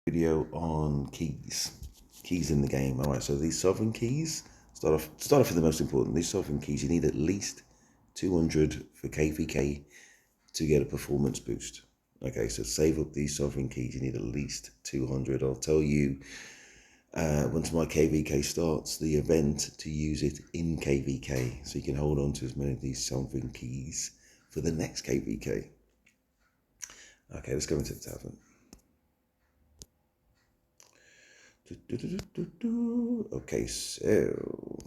Video on keys in the game. All right, so these sovereign keys, start off with the most important. These sovereign keys, you need at least 200 for KVK to get a performance boost. Okay, so save up these sovereign keys, you need at least 200. I'll tell you once my KVK starts the event to use it in KVK, so you can hold on to as many of these sovereign keys for the next KVK. Okay, let's go into the tavern. Okay, so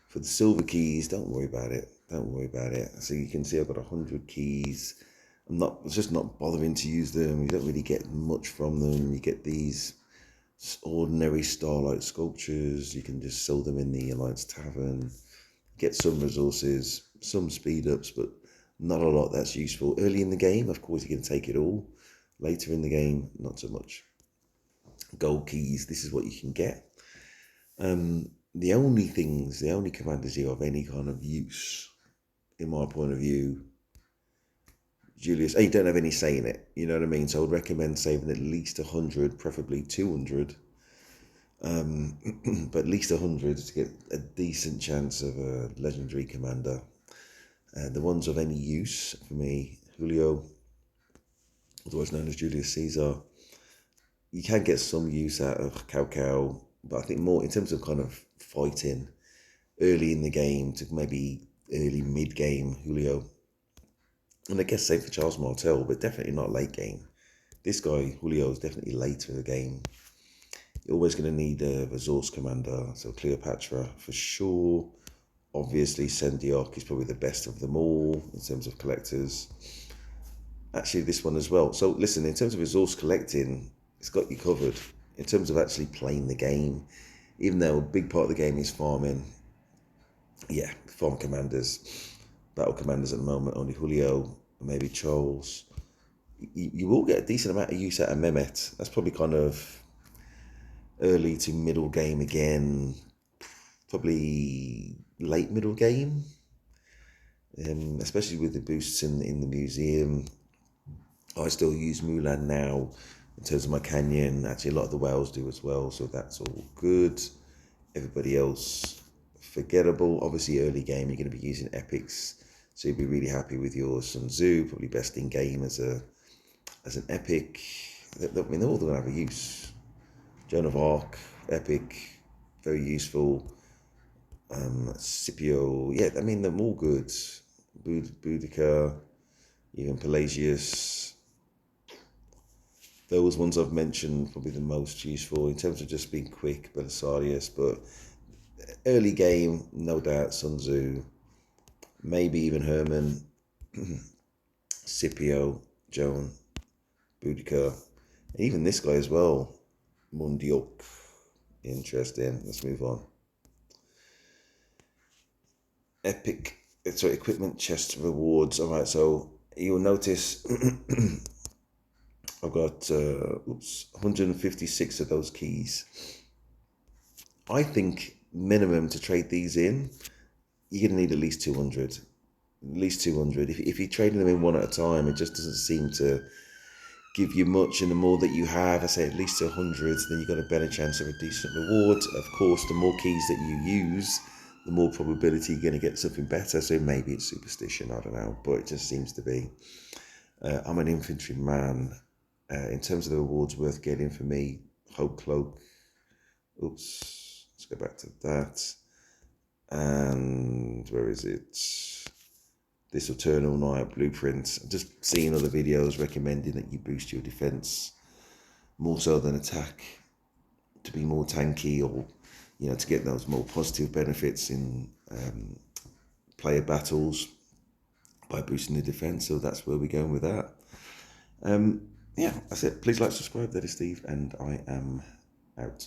for the silver keys, don't worry about it. Don't worry about it. So you can see I've got 100 keys. It's just not bothering to use them. You don't really get much from them. You get these ordinary starlight sculptures. You can just sell them in the Alliance Tavern. Get some resources, some speed ups, but not a lot that's useful. Early in the game, of course, you can take it all. Later in the game, not so much. Gold keys, this is what you can get. The only commanders here of any kind of use, in my point of view, Julius, you don't have any say in it, you know what I mean? So I would recommend saving at least 100, preferably 200, but at least 100 to get a decent chance of a legendary commander. The ones of any use for me, Julio, otherwise known as Julius Caesar. You can get some use out of Cao, but I think more in terms of kind of fighting early in the game to maybe early mid-game, Julio. And I guess same for Charles Martel, but definitely not late game. This guy, Julio, is definitely later in the game. You're always going to need a resource commander, so Cleopatra for sure. Obviously, Sendiok is probably the best of them all in terms of collectors. Actually, this one as well. So listen, in terms of resource collecting, it's got you covered. In terms of actually playing the game, even though a big part of the game is farming, farm commanders, battle commanders at the moment, only Julio, maybe Charles. You will get a decent amount of use out of Mehmet. That's probably kind of early to middle game again, probably late middle game, especially with the boosts in the museum. I still use Mulan now in terms of my canyon. Actually, a lot of the whales do as well, so that's all good. Everybody else, forgettable. Obviously, early game, you're going to be using epics, so you'll be really happy with your Sun Tzu, probably best in game as an epic. I mean, they're all going to have a use. Joan of Arc, epic, very useful. Scipio, I mean, they're all good. Boudica, even Pelagius. Those ones I've mentioned probably the most useful in terms of just being quick, Belisarius, but early game, no doubt, Sun Tzu, maybe even Herman, Scipio, Joan, Boudica, and even this guy as well, Mundiok. Interesting. Let's move on. Equipment chest rewards. All right, so you'll notice I've got 156 of those keys. I think minimum to trade these in, you're going to need at least 200. At least 200. If you're trading them in one at a time, it just doesn't seem to give you much. And the more that you have, I say at least 100, then you've got a better chance of a decent reward. Of course, the more keys that you use, the more probability you're going to get something better. So maybe it's superstition, I don't know, but it just seems to be. I'm an infantry man. In terms of the rewards worth getting for me, Hope Cloak. Oops, let's go back to that. And where is it? This Eternal Night Blueprint. I'm just seeing other videos recommending that you boost your defense more so than attack to be more tanky, or to get those more positive benefits in player battles by boosting the defense. So that's where we're going with that. That's it. Please like, subscribe. That is Steve, and I am out.